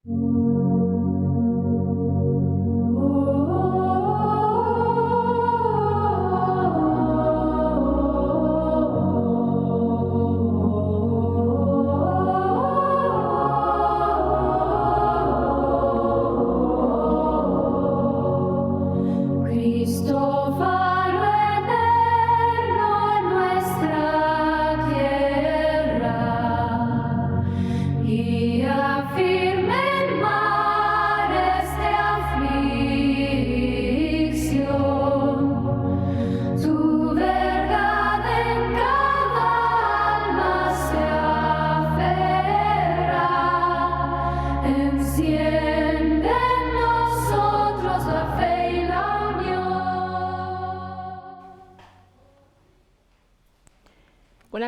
Buenas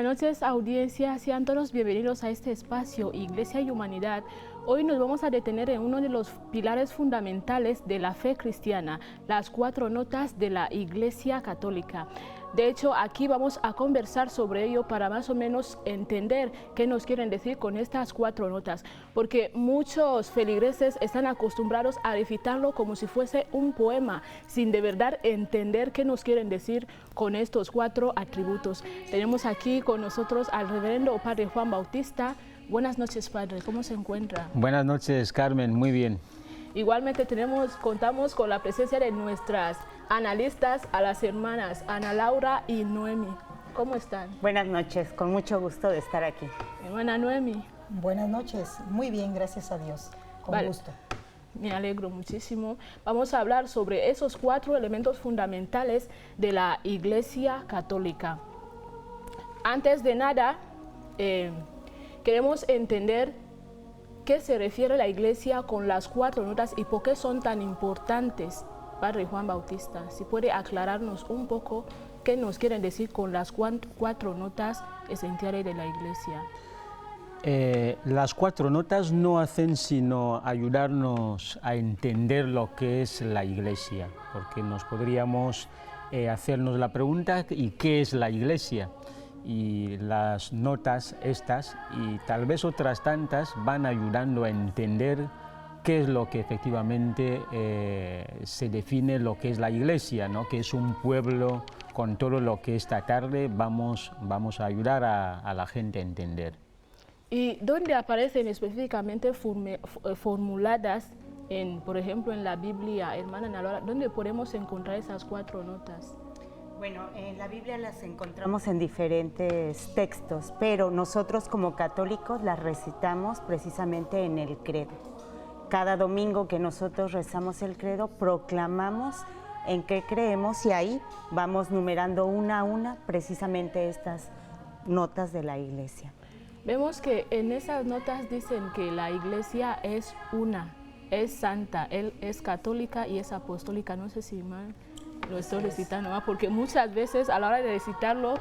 noches, audiencia. Sean todos bienvenidos a este espacio Iglesia y Humanidad. Hoy nos vamos a detener en uno de los pilares fundamentales de la fe cristiana, las 4 notas de la Iglesia Católica. De hecho, aquí vamos a conversar sobre ello para más o menos entender qué nos quieren decir con estas 4 notas, porque muchos feligreses están acostumbrados a recitarlo como si fuese un poema, sin de verdad entender qué nos quieren decir con estos 4 atributos. Tenemos aquí con nosotros al reverendo Padre Juan Bautista. Buenas noches, Padre, ¿cómo se encuentra? Buenas noches, Carmen, muy bien. Igualmente contamos con la presencia de nuestras analistas, a las hermanas Ana Laura y Noemi. ¿Cómo están? Buenas noches, con mucho gusto de estar aquí. Hermana Noemi. Buenas noches, muy bien, gracias a Dios, con gusto. Me alegro muchísimo. Vamos a hablar sobre esos 4 elementos fundamentales de la Iglesia Católica. Antes de nada, queremos entender qué se refiere la Iglesia con las 4 notas y por qué son tan importantes. Padre Juan Bautista, si puede aclararnos un poco qué nos quieren decir con las 4 notas esenciales de la Iglesia. Las 4 notas no hacen sino ayudarnos a entender lo que es la Iglesia, porque nos podríamos hacernos la pregunta ¿y qué es la Iglesia? Y las notas estas y tal vez otras tantas van ayudando a entender qué es lo que efectivamente se define lo que es la Iglesia, ¿no? Que es un pueblo con todo lo que esta tarde vamos a ayudar a la gente a entender. ¿Y dónde aparecen específicamente formuladas, por ejemplo, en la Biblia, hermana Ana Laura, dónde podemos encontrar esas 4 notas? Bueno, en la Biblia las encontramos en diferentes textos, pero nosotros como católicos las recitamos precisamente en el credo. Cada domingo que nosotros rezamos el credo, proclamamos en qué creemos y ahí vamos numerando una a una precisamente estas notas de la Iglesia. Vemos que en esas notas dicen que la Iglesia es una, es santa, es católica y es apostólica. No sé si mal lo estoy recitando, ¿no? Porque muchas veces a la hora de recitarlo,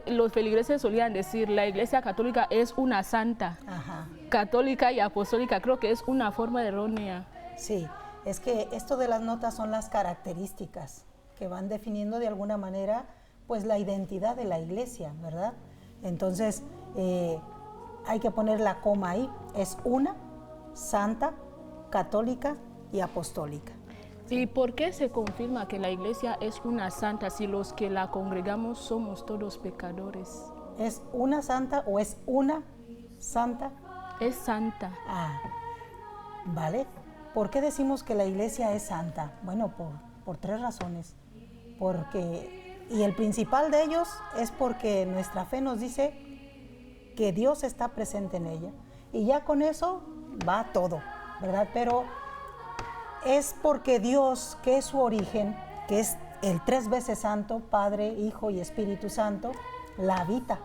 los feligreses solían decir la Iglesia Católica es una santa. Ajá. Católica y apostólica, creo que es una forma errónea. Sí, es que esto de las notas son las características que van definiendo de alguna manera pues la identidad de la Iglesia, ¿verdad? Entonces hay que poner la coma ahí, es una, santa, católica y apostólica. ¿Y por qué se confirma que la Iglesia es una santa si los que la congregamos somos todos pecadores? ¿Es una santa o es una santa? Es santa. Ah, vale. ¿Por qué decimos que la Iglesia es santa? Bueno, por 3 razones. Y el principal de ellos es porque nuestra fe nos dice que Dios está presente en ella. Y ya con eso va todo, ¿verdad? Pero es porque Dios, que es su origen, que es el 3 veces santo, Padre, Hijo y Espíritu Santo, la habita,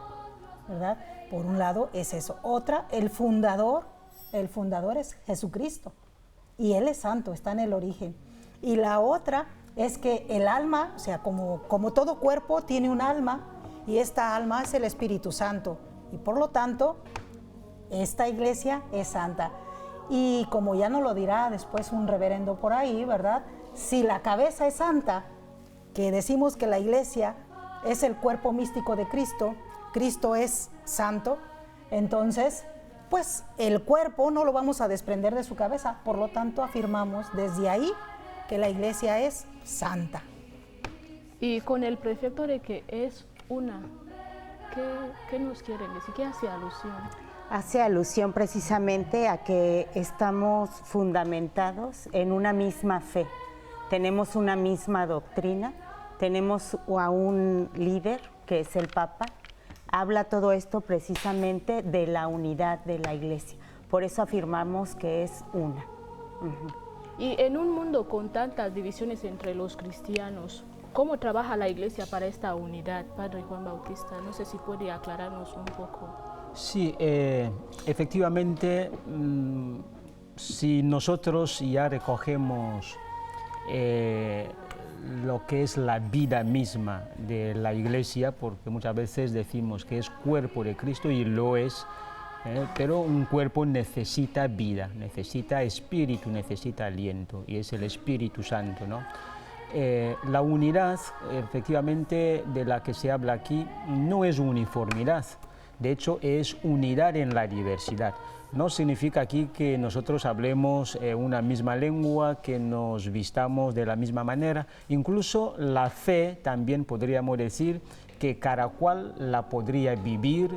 ¿verdad? Por un lado es eso. Otra, el fundador es Jesucristo y Él es santo, está en el origen. Y la otra es que el alma, o sea, como todo cuerpo tiene un alma y esta alma es el Espíritu Santo y por lo tanto esta Iglesia es santa. Y como ya nos lo dirá después un reverendo por ahí, ¿verdad? Si la cabeza es santa, que decimos que la Iglesia es el cuerpo místico de Cristo, Cristo es santo, entonces pues el cuerpo no lo vamos a desprender de su cabeza, por lo tanto afirmamos desde ahí que la iglesia es santa. Y con el precepto de que es una, ¿qué nos quieren decir? ¿Qué hace alusión? Hace alusión precisamente a que estamos fundamentados en una misma fe, tenemos una misma doctrina, tenemos a un líder que es el Papa. Habla todo esto precisamente de la unidad de la iglesia, por eso afirmamos que es una. Y en un mundo con tantas divisiones entre los cristianos, ¿cómo trabaja la iglesia para esta unidad, Padre Juan Bautista? No sé si puede aclararnos un poco. Sí, efectivamente, si nosotros ya recogemos lo que es la vida misma de la iglesia, porque muchas veces decimos que es cuerpo de Cristo y lo es, pero un cuerpo necesita vida, necesita espíritu, necesita aliento, y es el Espíritu Santo, ¿no? La unidad, efectivamente, de la que se habla aquí, no es uniformidad, de hecho es unidad en la diversidad. No significa aquí que nosotros hablemos una misma lengua, que nos vistamos de la misma manera. Incluso la fe también podríamos decir que cada cual la podría vivir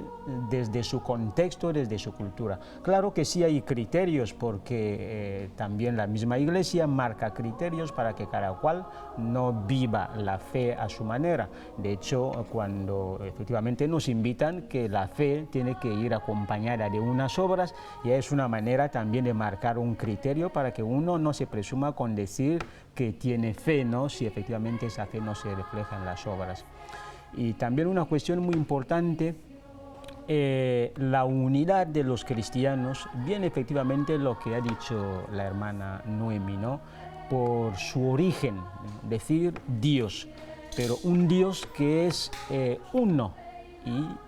desde su contexto, desde su cultura. Claro que sí hay criterios, porque también la misma iglesia marca criterios para que cada cual no viva la fe a su manera. De hecho, cuando efectivamente nos invitan que la fe tiene que ir acompañada de unas obras, ya es una manera también de marcar un criterio para que uno no se presuma con decir que tiene fe, ¿no?, si efectivamente esa fe no se refleja en las obras. Y también una cuestión muy importante, la unidad de los cristianos, bien efectivamente lo que ha dicho la hermana Noemi, ¿no?, por su origen, decir Dios, pero un Dios que es uno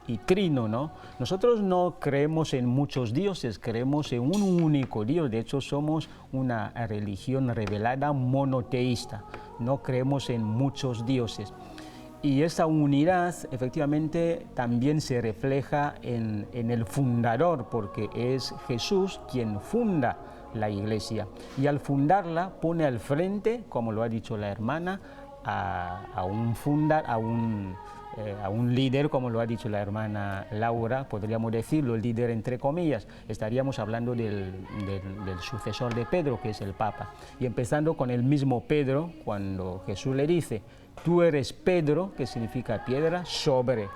y trino, ¿no? Nosotros no creemos en muchos dioses, creemos en un único Dios. De hecho somos una religión revelada monoteísta, no creemos en muchos dioses. Y esa unidad efectivamente también se refleja en el fundador, porque es Jesús quien funda la iglesia. Y al fundarla pone al frente, como lo ha dicho la hermana, a un líder, como lo ha dicho la hermana Laura, podríamos decirlo, el líder entre comillas. Estaríamos hablando del sucesor de Pedro, que es el Papa. Y empezando con el mismo Pedro, cuando Jesús le dice: tú eres Pedro, que significa piedra, sobre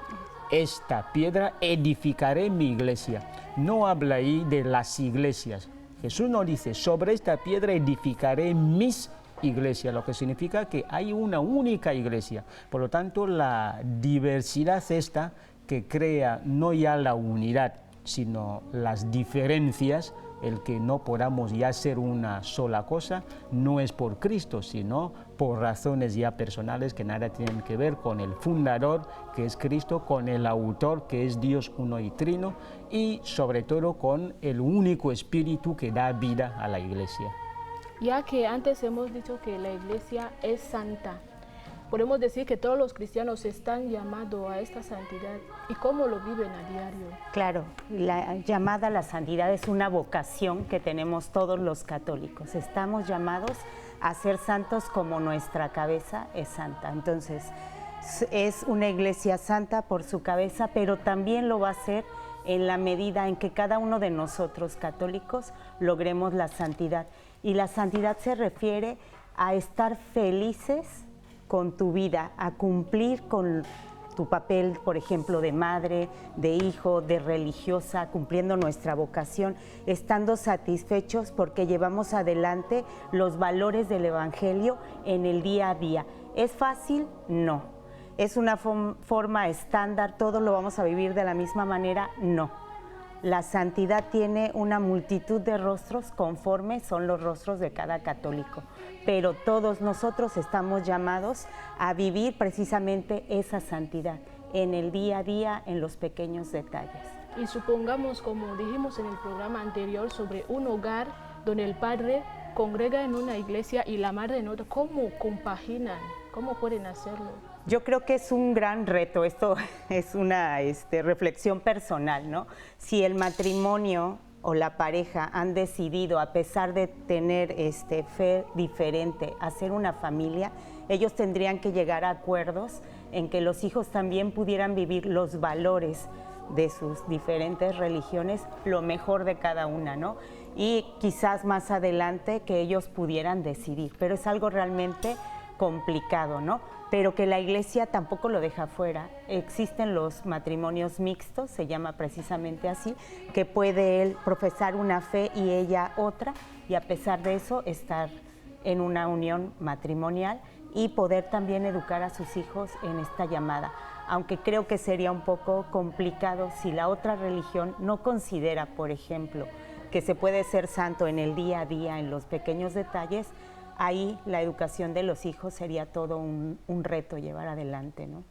esta piedra edificaré mi iglesia. No habla ahí de las iglesias. Jesús no dice: sobre esta piedra edificaré mis iglesias, lo que significa que hay una única iglesia. Por lo tanto, la diversidad esta que crea no ya la unidad, sino las diferencias, el que no podamos ya ser una sola cosa, no es por Cristo, sino por razones ya personales que nada tienen que ver con el fundador, que es Cristo, con el autor, que es Dios uno y trino, y sobre todo con el único espíritu que da vida a la iglesia. Ya que antes hemos dicho que la iglesia es santa, podemos decir que todos los cristianos están llamados a esta santidad. ¿Y cómo lo viven a diario? Claro, la llamada a la santidad es una vocación que tenemos todos los católicos. Estamos llamados a ser santos como nuestra cabeza es santa. Entonces, es una iglesia santa por su cabeza, pero también lo va a ser en la medida en que cada uno de nosotros católicos logremos la santidad. Y la santidad se refiere a estar felices con tu vida, a cumplir con tu papel, por ejemplo, de madre, de hijo, de religiosa, cumpliendo nuestra vocación, estando satisfechos porque llevamos adelante los valores del Evangelio en el día a día. ¿Es fácil? No. ¿Es una forma estándar? ¿Todos lo vamos a vivir de la misma manera? No. La santidad tiene una multitud de rostros conforme son los rostros de cada católico, pero todos nosotros estamos llamados a vivir precisamente esa santidad en el día a día, en los pequeños detalles. Y supongamos, como dijimos en el programa anterior, sobre un hogar donde el padre congrega en una iglesia y la madre en otra, ¿cómo compaginan? ¿Cómo pueden hacerlo? Yo creo que es un gran reto, esto es una reflexión personal, ¿no? Si el matrimonio o la pareja han decidido, a pesar de tener fe diferente, hacer una familia, ellos tendrían que llegar a acuerdos en que los hijos también pudieran vivir los valores de sus diferentes religiones, lo mejor de cada una, ¿no? Y quizás más adelante que ellos pudieran decidir, pero es algo realmente complicado, ¿no? Pero que la Iglesia tampoco lo deja fuera. Existen los matrimonios mixtos, se llama precisamente así, que puede él profesar una fe y ella otra, y a pesar de eso estar en una unión matrimonial y poder también educar a sus hijos en esta llamada. Aunque creo que sería un poco complicado si la otra religión no considera, por ejemplo, que se puede ser santo en el día a día, en los pequeños detalles. Ahí la educación de los hijos sería todo un reto llevar adelante, ¿no?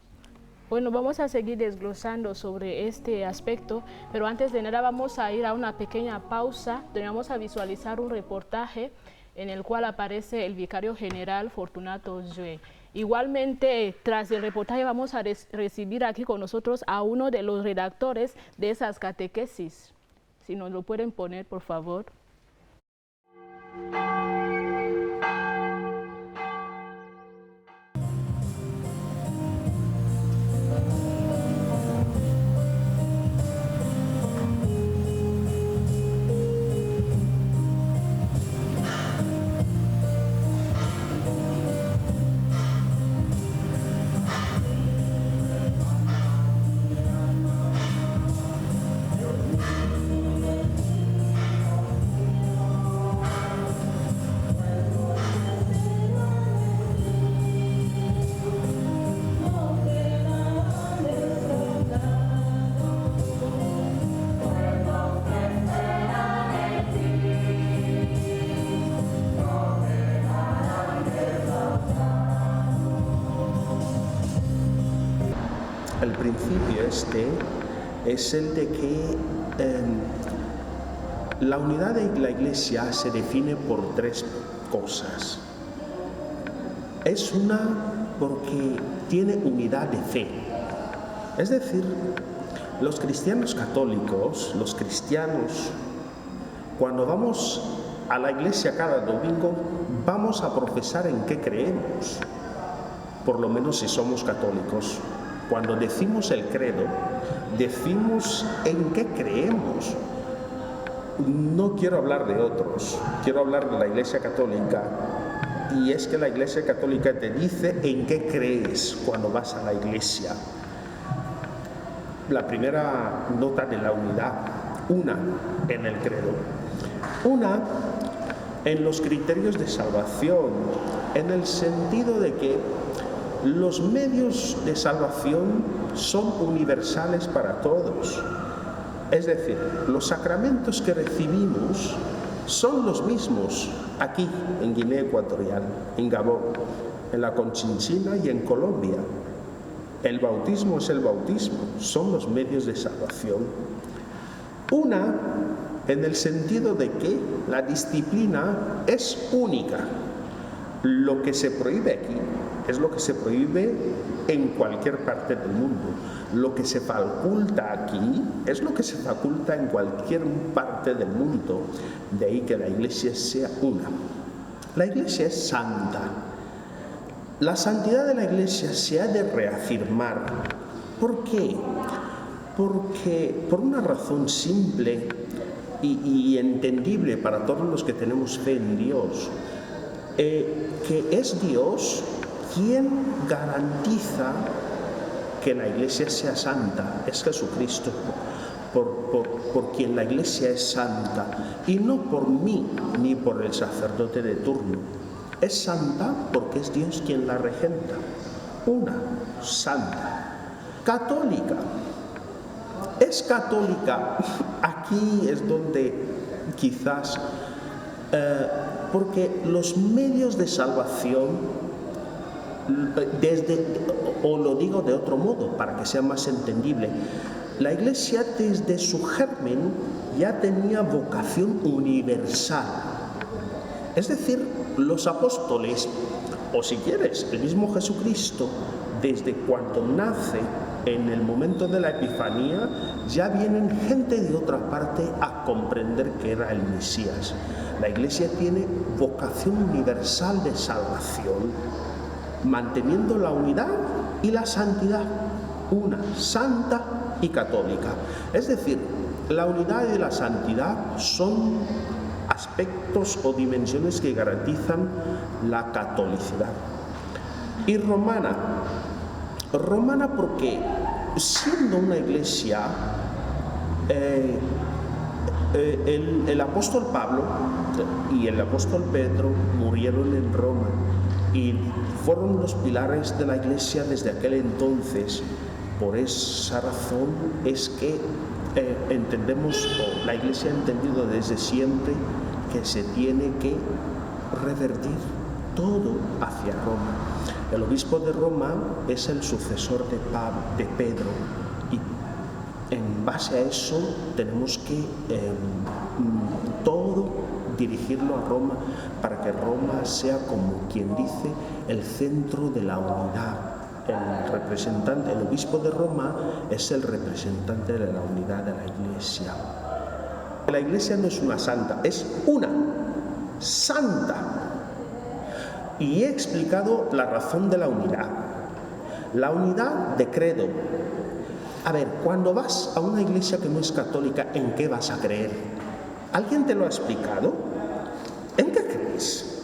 Bueno, vamos a seguir desglosando sobre este aspecto, pero antes de nada vamos a ir a una pequeña pausa, donde vamos a visualizar un reportaje en el cual aparece el vicario general Fortunato Jue. Igualmente, tras el reportaje vamos a recibir aquí con nosotros a uno de los redactores de esas catequesis. Si nos lo pueden poner, por favor. El principio es el de que la unidad de la Iglesia se define por tres cosas. Es una porque tiene unidad de fe. Es decir, los cristianos católicos, cuando vamos a la Iglesia cada domingo, vamos a profesar en qué creemos, por lo menos si somos católicos. Cuando decimos el credo, decimos en qué creemos. No quiero hablar de otros, quiero hablar de la Iglesia Católica. Y es que la Iglesia Católica te dice en qué crees cuando vas a la Iglesia. La primera nota de la unidad, una en el credo, una en los criterios de salvación, en el sentido de que los medios de salvación son universales para todos. Es decir, los sacramentos que recibimos son los mismos aquí en Guinea Ecuatorial, en Gabón, en la Conchinchina y en Colombia. El bautismo es el bautismo, son los medios de salvación. Una, en el sentido de que la disciplina es única. Lo que se prohíbe aquí es lo que se prohíbe en cualquier parte del mundo. Lo que se faculta aquí es lo que se faculta en cualquier parte del mundo. De ahí que la Iglesia sea una. La Iglesia es santa. La santidad de la Iglesia se ha de reafirmar. ¿Por qué? Porque por una razón simple y entendible para todos los que tenemos fe en Dios, que es Dios quien garantiza que la Iglesia sea santa. Es Jesucristo por quien la Iglesia es santa, y no por mí ni por el sacerdote de turno. Es santa porque es Dios quien la regenta. Una, santa. Católica. Es católica. Aquí es donde quizás, porque los medios de salvación, o lo digo de otro modo para que sea más entendible, la Iglesia desde su germen ya tenía vocación universal. Es decir, los apóstoles, o si quieres, el mismo Jesucristo, desde cuando nace, en el momento de la Epifanía, ya vienen gente de otra parte a comprender que era el Mesías. La Iglesia tiene vocación universal de salvación, manteniendo la unidad y la santidad, una, santa y católica. Es decir, la unidad y la santidad son aspectos o dimensiones que garantizan la catolicidad. Y romana porque siendo una iglesia, el apóstol Pablo y el apóstol Pedro murieron en Roma y fueron los pilares de la iglesia desde aquel entonces. Por esa razón es que entendemos, o la iglesia ha entendido desde siempre, que se tiene que revertir todo hacia Roma. El obispo de Roma es el sucesor de Pedro, y en base a eso tenemos que todo dirigirlo a Roma, para que Roma sea, como quien dice, el centro de la unidad. El representante, el obispo de Roma es el representante de la unidad de la iglesia. La iglesia no es una santa, es una santa. Y he explicado la razón de la unidad. La unidad de credo. A ver, cuando vas a una iglesia que no es católica, ¿en qué vas a creer? ¿Alguien te lo ha explicado? ¿En qué crees?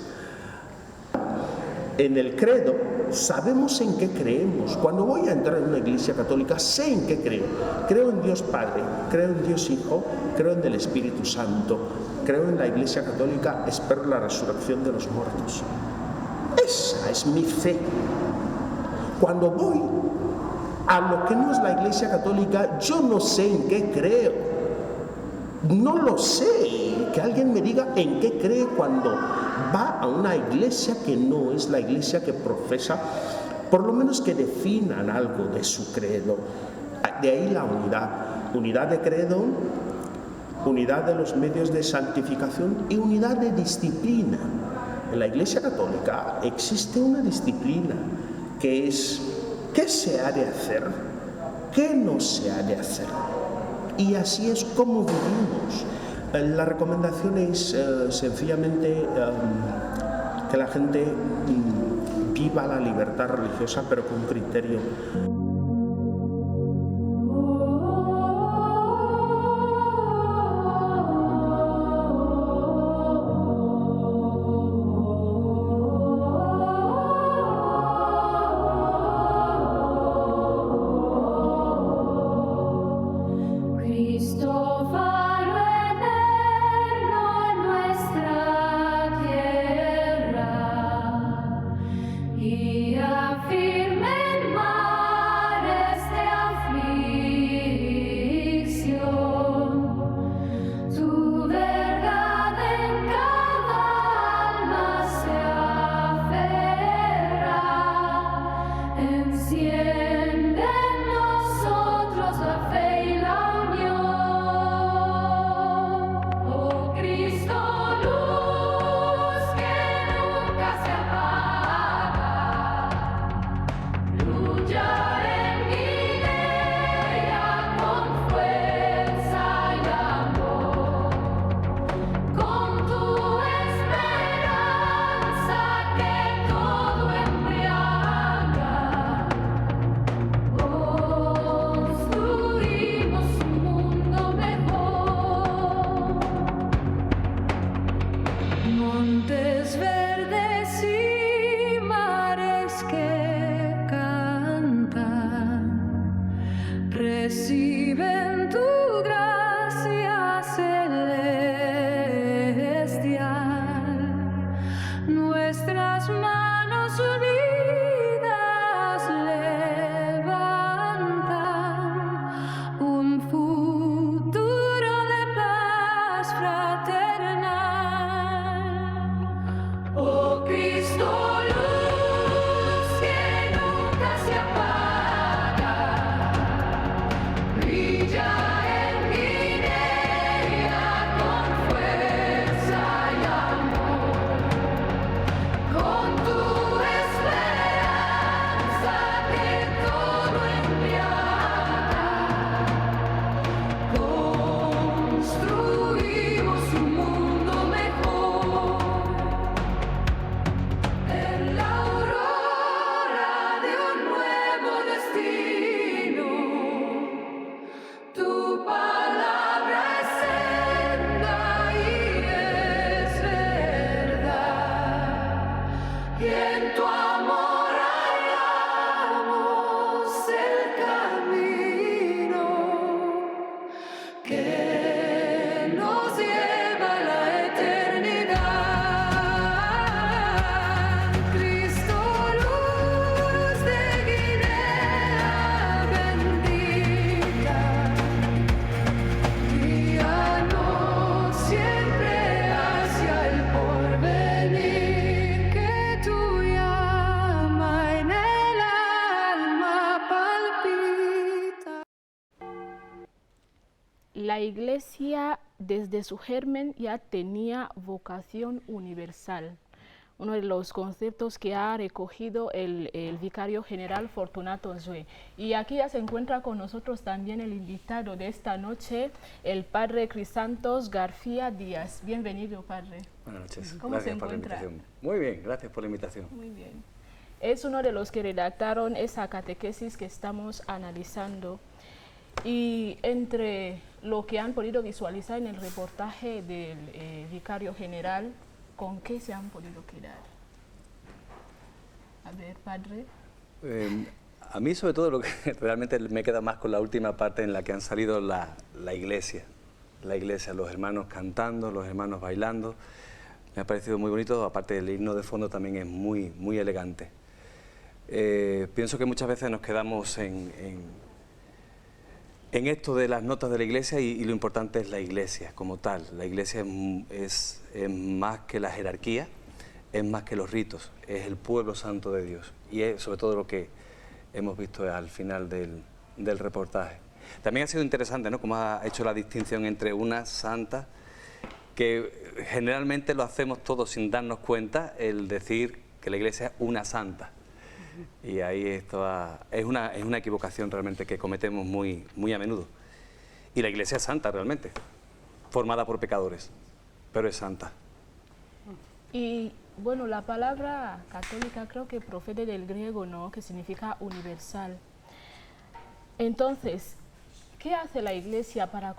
En el credo sabemos en qué creemos. Cuando voy a entrar en una iglesia católica, sé en qué creo. Creo en Dios Padre, creo en Dios Hijo, creo en el Espíritu Santo, creo en la iglesia católica, espero la resurrección de los muertos. Esa es mi fe. Cuando voy a lo que no es la iglesia católica, yo no sé en qué creo. No lo sé. Que alguien me diga en qué cree cuando va a una iglesia que no es la iglesia que profesa, por lo menos que definan algo de su credo. De ahí la unidad. Unidad de credo, unidad de los medios de santificación y unidad de disciplina. En la Iglesia Católica existe una disciplina que es qué se ha de hacer, qué no se ha de hacer. Y así es como vivimos. La recomendación es sencillamente que la gente viva la libertad religiosa, pero con criterio. Enciende en nosotros la fe y la unión. La Iglesia desde su germen ya tenía vocación universal, uno de los conceptos que ha recogido el vicario general Fortunato Zue. Y aquí ya se encuentra con nosotros también el invitado de esta noche, el padre Crisantos García Díaz. Bienvenido, padre. Buenas noches. ¿Cómo Gracias se por la encuentra? invitación. Muy bien, gracias por la invitación. Muy bien. Es uno de los que redactaron esa catequesis que estamos analizando. Y entre lo que han podido visualizar en el reportaje del vicario general, ¿con qué se han podido quedar? A ver, padre. A mí sobre todo lo que realmente me queda más con la última parte en la que han salido la iglesia, los hermanos cantando, los hermanos bailando. Me ha parecido muy bonito, aparte del himno de fondo también es muy, muy elegante. Pienso que muchas veces nos quedamos en esto de las notas de la iglesia y lo importante es la iglesia como tal. La iglesia es más que la jerarquía, es más que los ritos, es el pueblo santo de Dios y es sobre todo lo que hemos visto al final del reportaje. También ha sido interesante, ¿no?, cómo ha hecho la distinción entre una santa, que generalmente lo hacemos todos sin darnos cuenta, el decir que la iglesia es una santa. Y ahí esto es una equivocación realmente que cometemos muy a menudo. Y la iglesia es santa realmente, formada por pecadores, pero es santa. Y bueno, la palabra católica creo que procede del griego, ¿no?, que significa universal. Entonces, ¿qué hace la iglesia para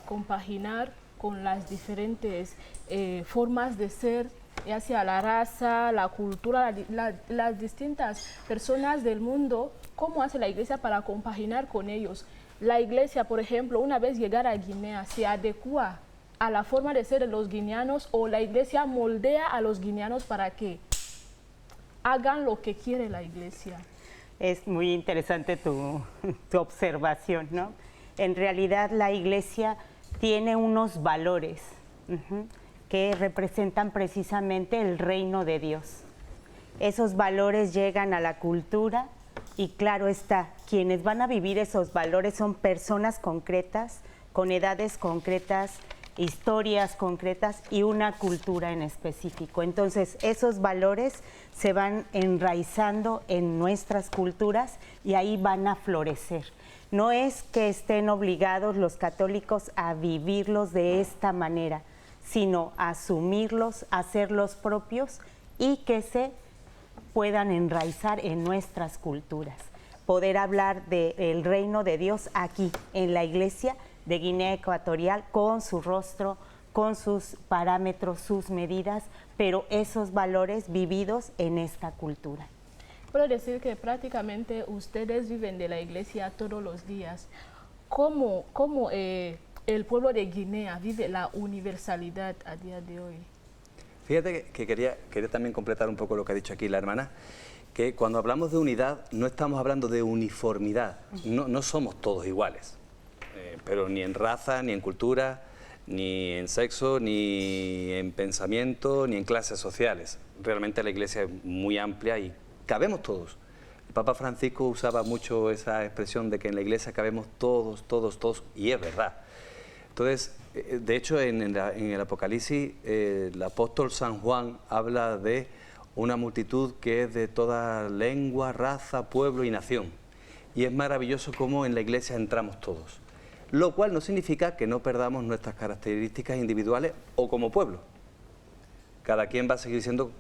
compaginar con las diferentes formas de ser, ya sea la raza, la cultura, las distintas personas del mundo? ¿Cómo hace la iglesia para compaginar con ellos? La iglesia, por ejemplo, una vez llegara a Guinea, ¿se adecua a la forma de ser de los guineanos o la iglesia moldea a los guineanos para que hagan lo que quiere la iglesia? Es muy interesante tu observación, ¿no? En realidad la iglesia tiene unos valores que representan precisamente el reino de Dios. Esos valores llegan a la cultura y claro está, quienes van a vivir esos valores son personas concretas, con edades concretas, historias concretas y una cultura en específico. Entonces, esos valores se van enraizando en nuestras culturas y ahí van a florecer. No es que estén obligados los católicos a vivirlos de esta manera, sino a asumirlos, hacerlos propios y que se puedan enraizar en nuestras culturas. Poder hablar del reino de Dios aquí, en la iglesia de Guinea Ecuatorial, con su rostro, con sus parámetros, sus medidas, pero esos valores vividos en esta cultura. Puedo decir que prácticamente ustedes viven de la iglesia todos los días. ¿Cómo el pueblo de Guinea vive la universalidad a día de hoy? Fíjate que quería también completar un poco lo que ha dicho aquí la hermana, que cuando hablamos de unidad no estamos hablando de uniformidad, no somos todos iguales, pero ni en raza, ni en cultura, ni en sexo, ni en pensamiento, ni en clases sociales. Realmente la iglesia es muy amplia y cabemos todos. El Papa Francisco usaba mucho esa expresión de que en la iglesia cabemos todos, y es verdad. Entonces, de hecho, en el Apocalipsis, el apóstol San Juan habla de una multitud que es de toda lengua, raza, pueblo y nación. Y es maravilloso cómo en la iglesia entramos todos. Lo cual no significa que no perdamos nuestras características individuales o como pueblo. Cada quien va a seguir siendo,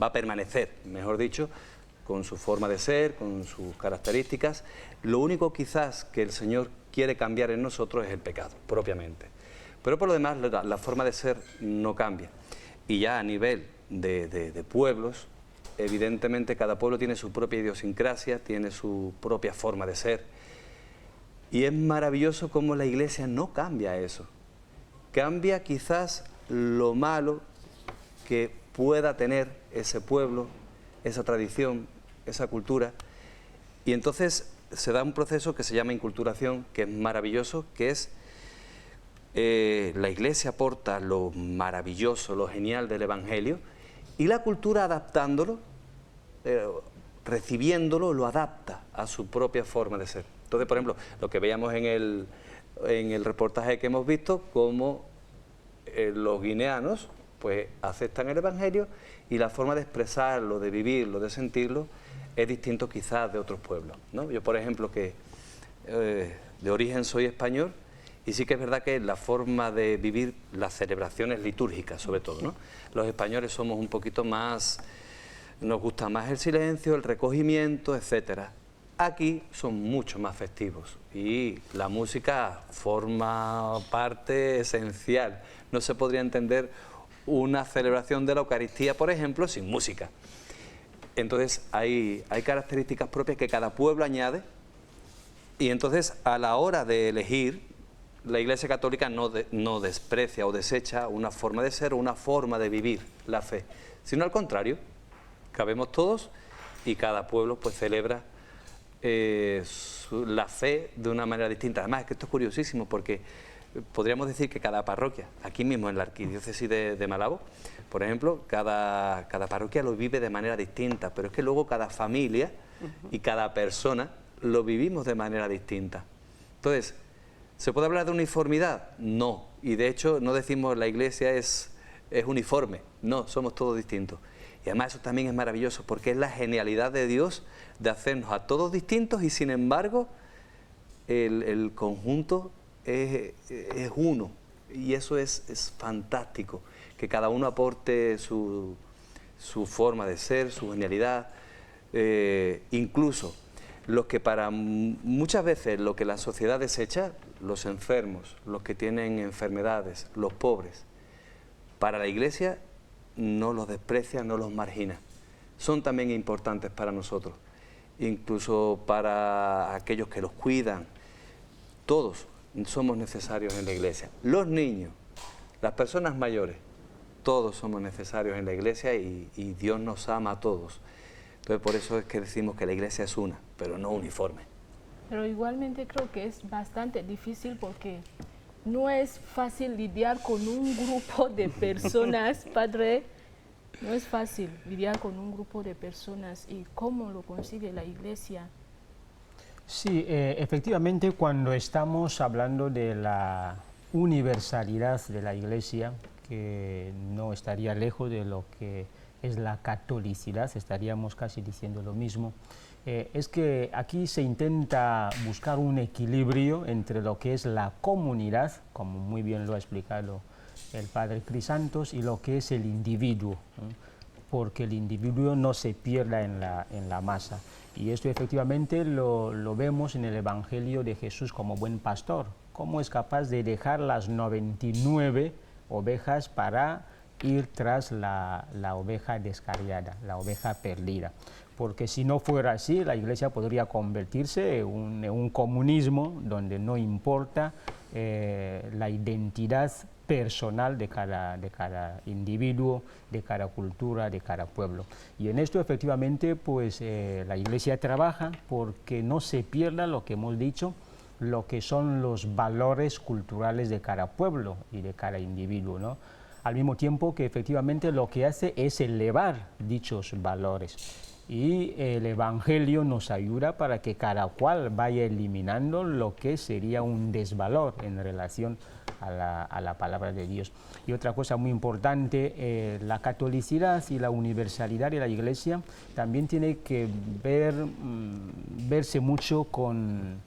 va a permanecer, mejor dicho, con su forma de ser, con sus características. Lo único quizás que el Señor quiere cambiar en nosotros es el pecado, propiamente. Pero por lo demás, la forma de ser no cambia. Y ya a nivel de pueblos, evidentemente cada pueblo tiene su propia idiosincrasia, tiene su propia forma de ser. Y es maravilloso cómo la iglesia no cambia eso. Cambia quizás lo malo que pueda tener ese pueblo, esa tradición, esa cultura. Y entonces se da un proceso que se llama inculturación, que es maravilloso, que es la iglesia aporta lo maravilloso, lo genial del Evangelio, y la cultura adaptándolo, recibiéndolo, lo adapta a su propia forma de ser. Entonces, por ejemplo, lo que veíamos en el reportaje que hemos visto cómo los guineanos pues aceptan el Evangelio y la forma de expresarlo, de vivirlo, de sentirlo es distinto quizás de otros pueblos, ¿no? Yo, por ejemplo, que de origen soy español, y sí que es verdad que la forma de vivir las celebraciones litúrgicas, sobre todo, ¿no? Los españoles somos un poquito más, nos gusta más el silencio, el recogimiento, etcétera. Aquí son mucho más festivos y la música forma parte esencial. No se podría entender una celebración de la Eucaristía, por ejemplo, sin música. Entonces hay características propias que cada pueblo añade, y entonces a la hora de elegir, la Iglesia Católica no desprecia o desecha una forma de ser o una forma de vivir la fe, sino al contrario, cabemos todos y cada pueblo pues celebra la fe de una manera distinta. Además, es que esto es curiosísimo porque podríamos decir que cada parroquia, aquí mismo en la arquidiócesis de Malabo, por ejemplo, cada parroquia lo vive de manera distinta, pero es que luego cada familia y cada persona lo vivimos de manera distinta. Entonces, ¿se puede hablar de uniformidad? No, y de hecho no decimos la Iglesia es uniforme, no, somos todos distintos. Y además eso también es maravilloso porque es la genialidad de Dios de hacernos a todos distintos y sin embargo el conjunto es uno, y eso es fantástico, que cada uno aporte su forma de ser, su genialidad, incluso los que para muchas veces lo que la sociedad desecha, los enfermos, los que tienen enfermedades, los pobres, para la Iglesia no los desprecia, no los margina. Son también importantes para nosotros, incluso para aquellos que los cuidan. Todos somos necesarios en la Iglesia. Los niños, las personas mayores, todos somos necesarios en la Iglesia y Dios nos ama a todos. Entonces por eso es que decimos que la Iglesia es una, pero no uniforme. Pero igualmente creo que es bastante difícil porque no es fácil lidiar con un grupo de personas, Padre. No es fácil lidiar con un grupo de personas. ¿Y cómo lo consigue la Iglesia? Sí, efectivamente, cuando estamos hablando de la universalidad de la Iglesia, que no estaría lejos de lo que es la catolicidad, estaríamos casi diciendo lo mismo, es que aquí se intenta buscar un equilibrio entre lo que es la comunidad, como muy bien lo ha explicado el Padre Crisantos, y lo que es el individuo, porque el individuo no se pierda en la masa. Y esto efectivamente lo vemos en el Evangelio de Jesús como buen pastor, cómo es capaz de dejar las 99 ovejas para ir tras la oveja descarriada, la oveja perdida. Porque si no fuera así, la Iglesia podría convertirse en un comunismo donde no importa la identidad personal de cada individuo, de cada cultura, de cada pueblo. Y en esto efectivamente pues la Iglesia trabaja porque no se pierda lo que hemos dicho, lo que son los valores culturales de cada pueblo y de cada individuo, ¿no? Al mismo tiempo que efectivamente lo que hace es elevar dichos valores. Y el Evangelio nos ayuda para que cada cual vaya eliminando lo que sería un desvalor en relación a la palabra de Dios. Y otra cosa muy importante, la catolicidad y la universalidad de la Iglesia también tiene que verse mucho con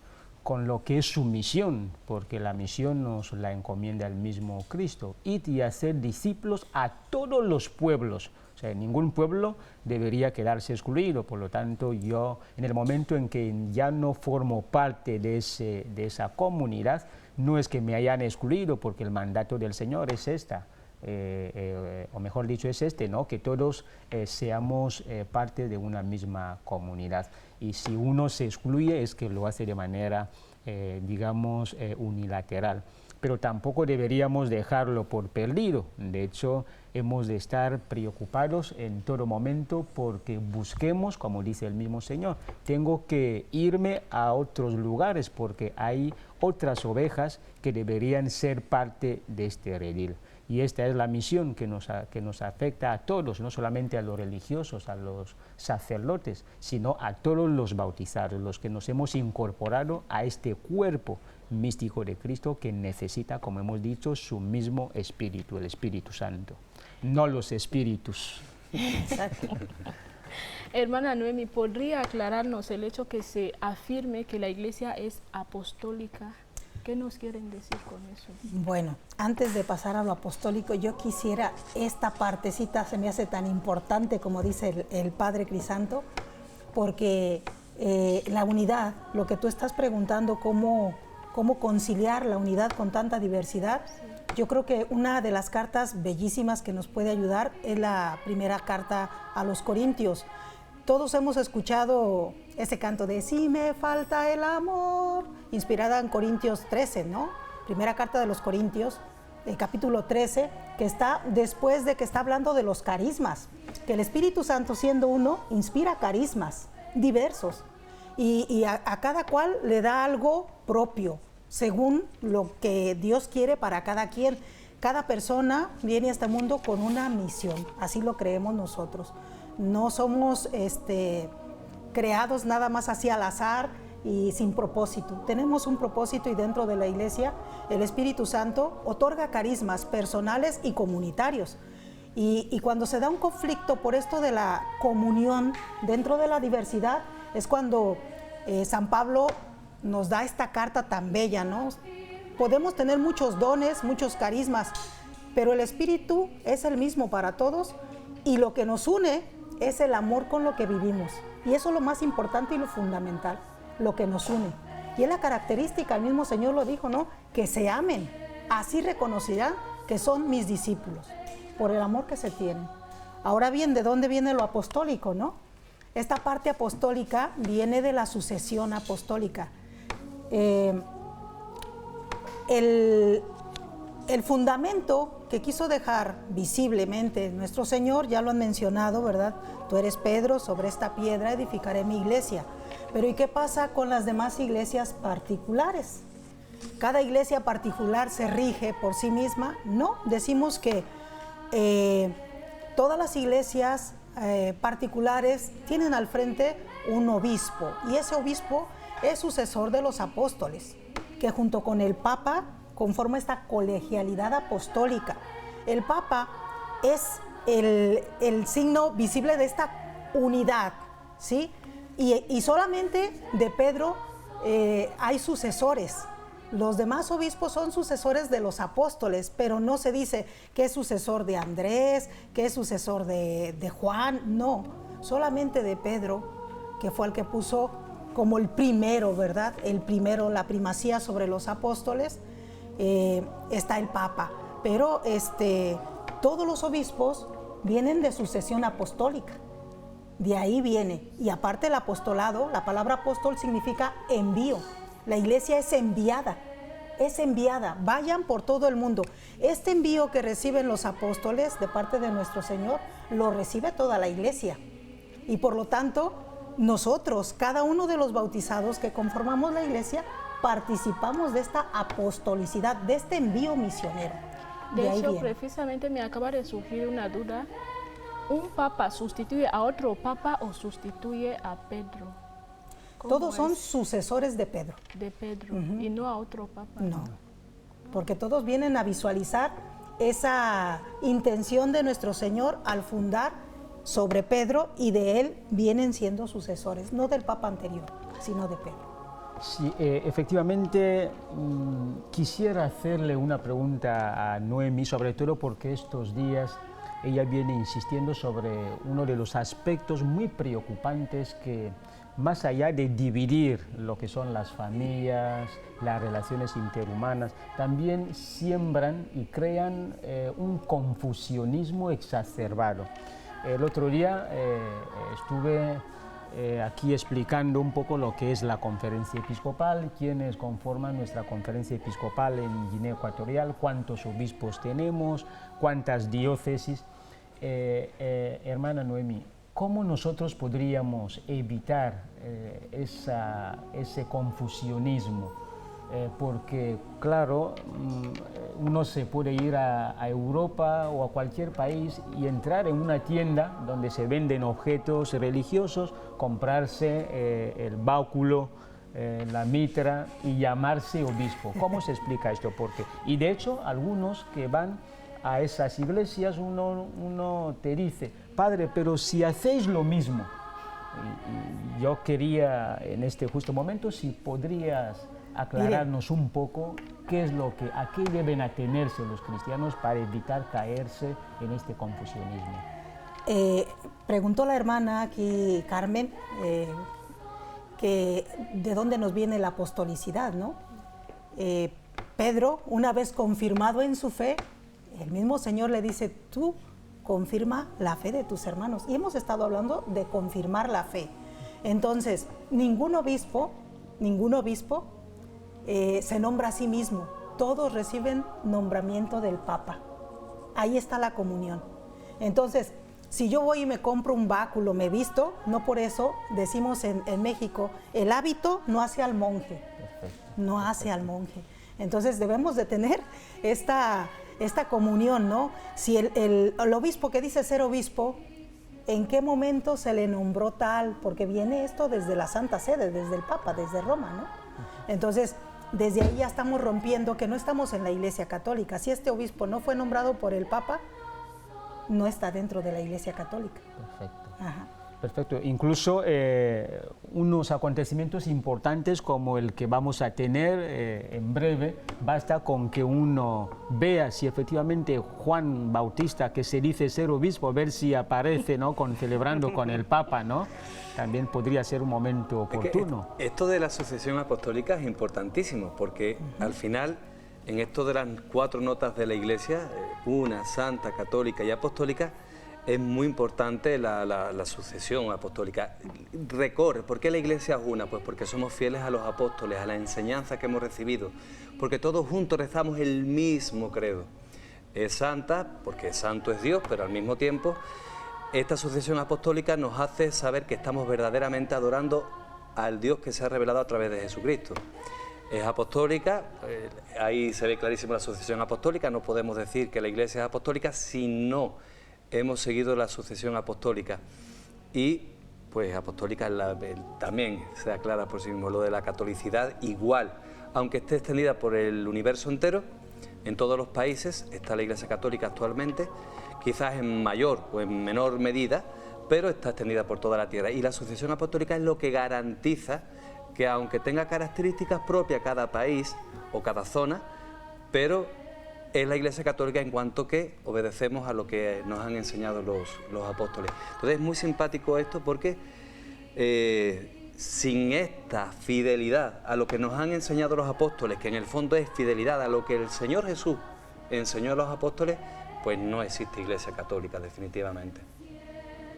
lo que es su misión, porque la misión nos la encomienda el mismo Cristo: id y hacer discípulos a todos los pueblos. O sea, ningún pueblo debería quedarse excluido. Por lo tanto, yo, en el momento en que ya no formo parte de esa comunidad, no es que me hayan excluido, porque el mandato del Señor es esta, o mejor dicho es este, ¿no? Que todos seamos parte de una misma comunidad. Y si uno se excluye es que lo hace de manera, digamos, unilateral. Pero tampoco deberíamos dejarlo por perdido. De hecho, hemos de estar preocupados en todo momento porque busquemos, como dice el mismo Señor, tengo que irme a otros lugares porque hay otras ovejas que deberían ser parte de este redil. Y esta es la misión que nos afecta a todos, no solamente a los religiosos, a los sacerdotes, sino a todos los bautizados, los que nos hemos incorporado a este cuerpo místico de Cristo que necesita, como hemos dicho, su mismo Espíritu, el Espíritu Santo, no los espíritus. Exacto. Hermana Noemi, ¿podría aclararnos el hecho que se afirme que la Iglesia es apostólica? ¿Qué nos quieren decir con eso? Bueno, antes de pasar a lo apostólico, yo quisiera, esta partecita se me hace tan importante, como dice el Padre Crisanto, porque la unidad, lo que tú estás preguntando, cómo conciliar la unidad con tanta diversidad, yo creo que una de las cartas bellísimas que nos puede ayudar es la primera carta a los Corintios. Todos hemos escuchado ese canto de "Si me falta el amor", inspirada en Corintios 13, ¿no? Primera carta de los Corintios, el capítulo 13, que está después de que está hablando de los carismas, que el Espíritu Santo, siendo uno, inspira carismas diversos y a cada cual le da algo propio, según lo que Dios quiere para cada quien. Cada persona viene a este mundo con una misión, así lo creemos nosotros. No somos creados nada más así al azar y sin propósito. Tenemos un propósito, y dentro de la Iglesia el Espíritu Santo otorga carismas personales y comunitarios. Y cuando se da un conflicto por esto de la comunión dentro de la diversidad, es cuando San Pablo nos da esta carta tan bella, ¿no? Podemos tener muchos dones, muchos carismas, pero el Espíritu es el mismo para todos, y lo que nos une es el amor con lo que vivimos. Y eso es lo más importante y lo fundamental, lo que nos une. Y es la característica, el mismo Señor lo dijo, ¿no? Que se amen, así reconocerán que son mis discípulos, por el amor que se tienen. Ahora bien, ¿de dónde viene lo apostólico, no? Esta parte apostólica viene de la sucesión apostólica. El fundamento que quiso dejar visiblemente nuestro Señor, ya lo han mencionado, ¿verdad? Tú eres Pedro, sobre esta piedra edificaré mi iglesia. Pero ¿y qué pasa con las demás iglesias particulares? ¿Cada iglesia particular se rige por sí misma? No, decimos que todas las iglesias particulares tienen al frente un obispo, y ese obispo es sucesor de los apóstoles, que junto con el Papa conforma esta colegialidad apostólica. El Papa es el signo visible de esta unidad, ¿sí? Y solamente de Pedro hay sucesores. Los demás obispos son sucesores de los apóstoles, pero no se dice que es sucesor de Andrés, que es sucesor de Juan, no. Solamente de Pedro, que fue el que puso como el primero, ¿verdad? El primero, la primacía sobre los apóstoles, está el Papa. Pero todos los obispos vienen de sucesión apostólica. De ahí viene. Y aparte el apostolado, la palabra apóstol significa envío. La iglesia es enviada, vayan por todo el mundo. Este envío que reciben los apóstoles de parte de nuestro Señor, lo recibe toda la iglesia. Y por lo tanto, nosotros, cada uno de los bautizados que conformamos la iglesia, participamos de esta apostolicidad, de este envío misionero. De hecho, precisamente me acaba de surgir una duda. ¿Un papa sustituye a otro papa o sustituye a Pedro? Todos son sucesores de Pedro. De Pedro, y no a otro papa. No, porque todos vienen a visualizar esa intención de nuestro Señor al fundar sobre Pedro, y de él vienen siendo sucesores, no del papa anterior, sino de Pedro. Sí, efectivamente, quisiera hacerle una pregunta a Noemi, sobre todo porque estos días ella viene insistiendo sobre uno de los aspectos muy preocupantes que, más allá de dividir lo que son las familias, las relaciones interhumanas, también siembran y crean un confusionismo exacerbado. El otro día estuve aquí explicando un poco lo que es la conferencia episcopal, quiénes conforman nuestra conferencia episcopal en Guinea Ecuatorial, cuántos obispos tenemos, cuántas diócesis. Hermana Noemi, ¿cómo nosotros podríamos evitar ese confusionismo? Porque, claro, uno se puede ir a Europa o a cualquier país y entrar en una tienda donde se venden objetos religiosos, comprarse el báculo la mitra y llamarse obispo. ¿Cómo se explica esto? Porque, y de hecho, algunos que van a esas iglesias, uno te dice, padre, pero si hacéis lo mismo. Y yo quería, en este justo momento, si podrías aclararnos un poco qué es lo que, a qué deben atenerse los cristianos para evitar caerse en este confusionismo. Preguntó la hermana aquí, Carmen, que de dónde nos viene la apostolicidad, ¿no? Pedro, una vez confirmado en su fe, el mismo Señor le dice, tú confirma la fe de tus hermanos. Y hemos estado hablando de confirmar la fe. Entonces, ningún obispo se nombra a sí mismo. Todos reciben nombramiento del Papa. Ahí está la comunión. Entonces, si yo voy y me compro un báculo, me visto, no por eso decimos en México, el hábito no hace al monje. No hace al monje. Entonces, debemos de tener esta comunión, ¿no? Si el obispo que dice ser obispo, ¿en qué momento se le nombró tal? Porque viene esto desde la Santa Sede, desde el Papa, desde Roma, ¿no? Entonces, desde ahí ya estamos rompiendo que no estamos en la Iglesia Católica. Si este obispo no fue nombrado por el Papa, no está dentro de la Iglesia Católica. Perfecto. Ajá. Perfecto. Incluso unos acontecimientos importantes como el que vamos a tener en breve, basta con que uno vea si efectivamente Juan Bautista, que se dice ser obispo, ver si aparece, ¿no?, celebrando con el Papa, ¿no? También podría ser un momento oportuno. Esto de la sucesión apostólica es importantísimo, porque al final, en esto de las 4 notas de la Iglesia, una, santa, católica y apostólica, es muy importante la sucesión apostólica. Recorre, ¿por qué la Iglesia es una? Pues porque somos fieles a los apóstoles, a la enseñanza que hemos recibido, porque todos juntos rezamos el mismo credo. Es santa, porque santo es Dios, pero al mismo tiempo esta sucesión apostólica nos hace saber que estamos verdaderamente adorando al Dios que se ha revelado a través de Jesucristo. Es apostólica, ahí se ve clarísimo la sucesión apostólica, no podemos decir que la Iglesia es apostólica si no hemos seguido la sucesión apostólica. Y pues apostólica también se aclara por sí mismo. Lo de la catolicidad igual, aunque esté extendida por el universo entero, en todos los países está la Iglesia Católica actualmente, quizás en mayor o en menor medida, pero está extendida por toda la tierra. Y la sucesión apostólica es lo que garantiza que, aunque tenga características propias cada país o cada zona, pero es la Iglesia Católica en cuanto que obedecemos a lo que nos han enseñado los apóstoles. Entonces es muy simpático esto porque sin esta fidelidad a lo que nos han enseñado los apóstoles, que en el fondo es fidelidad a lo que el Señor Jesús enseñó a los apóstoles, pues no existe Iglesia Católica definitivamente.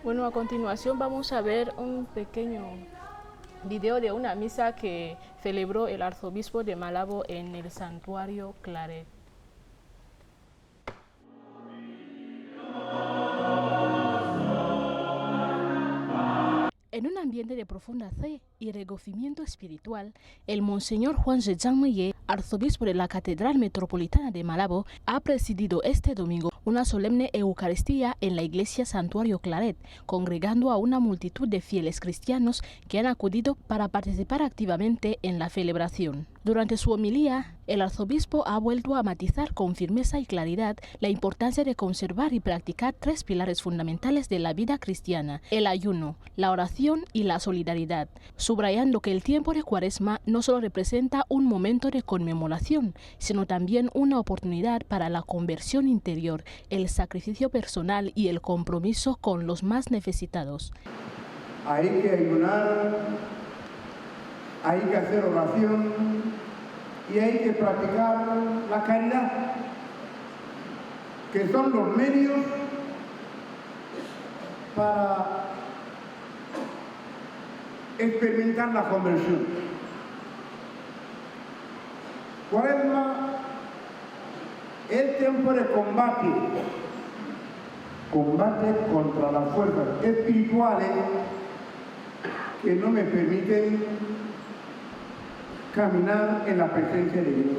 Bueno, a continuación vamos a ver un pequeño video de una misa que celebró el arzobispo de Malabo en el santuario Claret. En un ambiente de profunda fe y regocijamiento espiritual, el Monseñor Juan Zhangmeye, arzobispo de la Catedral Metropolitana de Malabo, ha presidido este domingo una solemne Eucaristía en la iglesia Santuario Claret, congregando a una multitud de fieles cristianos que han acudido para participar activamente en la celebración. Durante su homilía, el arzobispo ha vuelto a matizar con firmeza y claridad la importancia de conservar y practicar 3 pilares fundamentales de la vida cristiana: el ayuno, la oración y la solidaridad, subrayando que el tiempo de Cuaresma no solo representa un momento de conmemoración, sino también una oportunidad para la conversión interior, el sacrificio personal y el compromiso con los más necesitados. Hay que ayunar, hay que hacer oración y hay que practicar la caridad, que son los medios para experimentar la conversión. Cuaresma es tiempo de combate contra las fuerzas espirituales que no me permiten caminar en la presencia de Dios.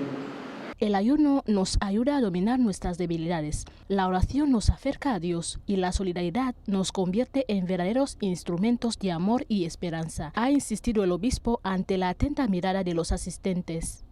El ayuno nos ayuda a dominar nuestras debilidades, la oración nos acerca a Dios y la solidaridad nos convierte en verdaderos instrumentos de amor y esperanza, ha insistido el obispo ante la atenta mirada de los asistentes.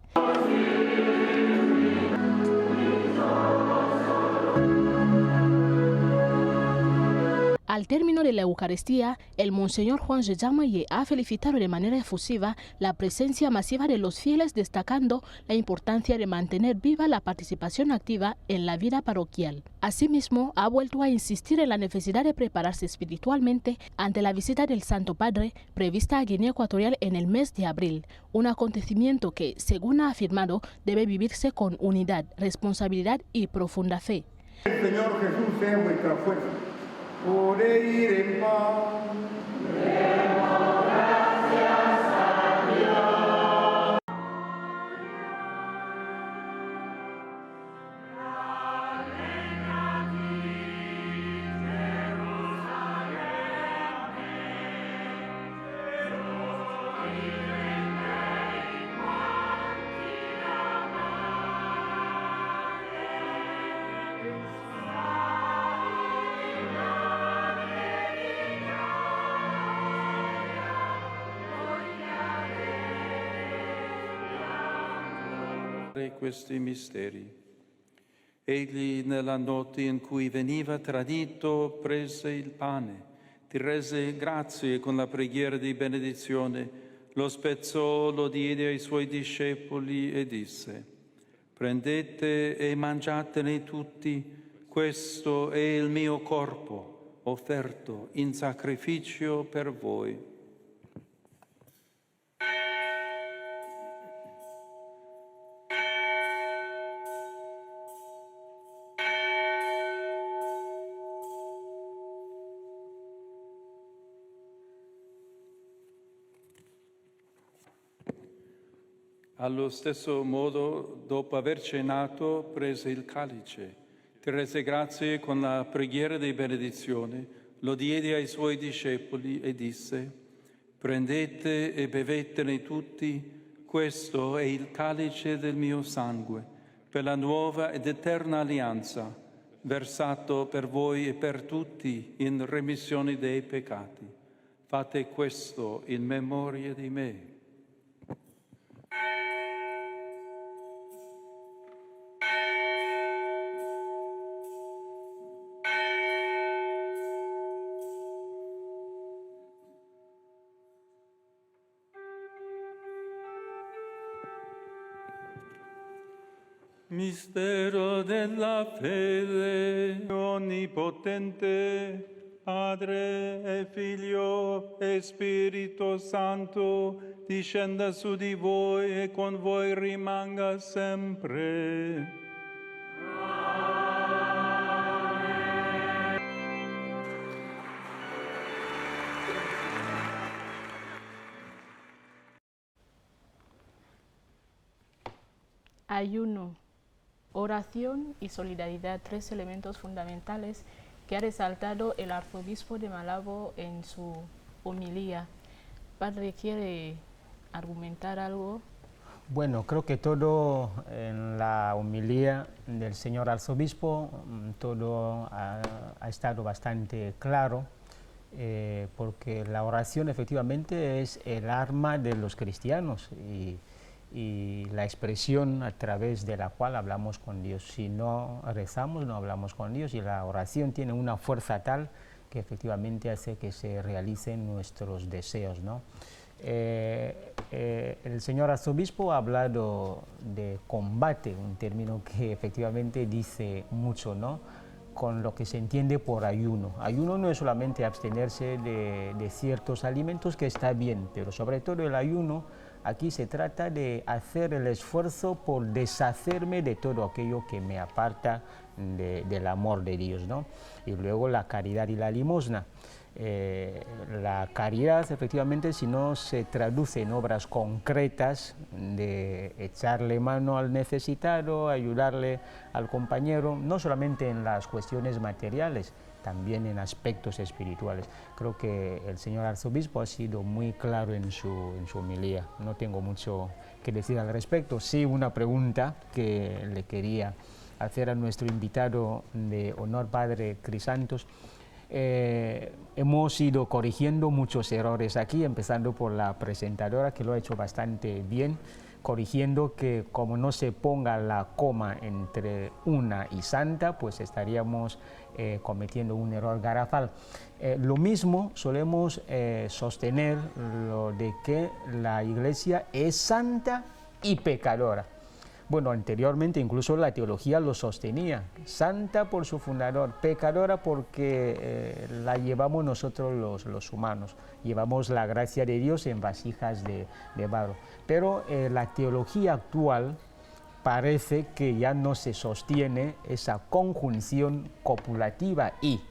Al término de la Eucaristía, el Monseñor Juan Jejamaye ha felicitado de manera efusiva la presencia masiva de los fieles, destacando la importancia de mantener viva la participación activa en la vida parroquial. Asimismo, ha vuelto a insistir en la necesidad de prepararse espiritualmente ante la visita del Santo Padre prevista a Guinea Ecuatorial en el mes de abril, un acontecimiento que, según ha afirmado, debe vivirse con unidad, responsabilidad y profunda fe. El Señor Jesús sea vuestra fuerza. Podré ir en paz. Demos gracias a Dios. Questi misteri. Egli nella notte in cui veniva tradito prese il pane, ti rese grazie con la preghiera di benedizione, lo spezzò, lo diede ai suoi discepoli e disse: prendete e mangiatene tutti, questo è il mio corpo offerto in sacrificio per voi. Allo stesso modo, dopo aver cenato, prese il calice, ti rese grazie con la preghiera di benedizione, lo diede ai suoi discepoli e disse: prendete e bevetene tutti, questo è il calice del mio sangue, per la nuova ed eterna alleanza, versato per voi e per tutti in remissione dei peccati. Fate questo in memoria di me. Mistero della fede, onnipotente, Padre e Figlio e Spirito Santo, discenda su di voi e con voi rimanga sempre. Ayuno, oración y solidaridad, tres elementos fundamentales que ha resaltado el arzobispo de Malabo en su homilía. Padre, ¿quiere argumentar algo? Bueno, creo que todo en la homilía del señor arzobispo, todo ha estado bastante claro, porque la oración efectivamente es el arma de los cristianos y la expresión a través de la cual hablamos con Dios. Si no rezamos, no hablamos con Dios, y la oración tiene una fuerza tal que efectivamente hace que se realicen nuestros deseos, ¿no? El señor arzobispo ha hablado de combate, un término que efectivamente dice mucho, ¿no?, con lo que se entiende por ayuno. Ayuno no es solamente abstenerse de ciertos alimentos, que está bien, pero sobre todo el ayuno, aquí se trata de hacer el esfuerzo por deshacerme de todo aquello que me aparta del amor de Dios, ¿no? Y luego la caridad y la limosna. La caridad, efectivamente, si no se traduce en obras concretas de echarle mano al necesitado, ayudarle al compañero, no solamente en las cuestiones materiales, también en aspectos espirituales. Creo que el señor arzobispo ha sido muy claro en su homilía. No tengo mucho que decir al respecto. Sí, una pregunta que le quería hacer a nuestro invitado de honor, Padre Crisantos. Hemos ido corrigiendo muchos errores aquí, empezando por la presentadora, que lo ha hecho bastante bien, corrigiendo que como no se ponga la coma entre una y santa, pues estaríamos cometiendo un error garrafal. Lo mismo solemos sostener lo de que la Iglesia es santa y pecadora. Bueno, anteriormente incluso la teología lo sostenía, santa por su fundador, pecadora porque la llevamos nosotros los humanos, llevamos la gracia de Dios en vasijas de barro. Pero la teología actual parece que ya no se sostiene esa conjunción copulativa y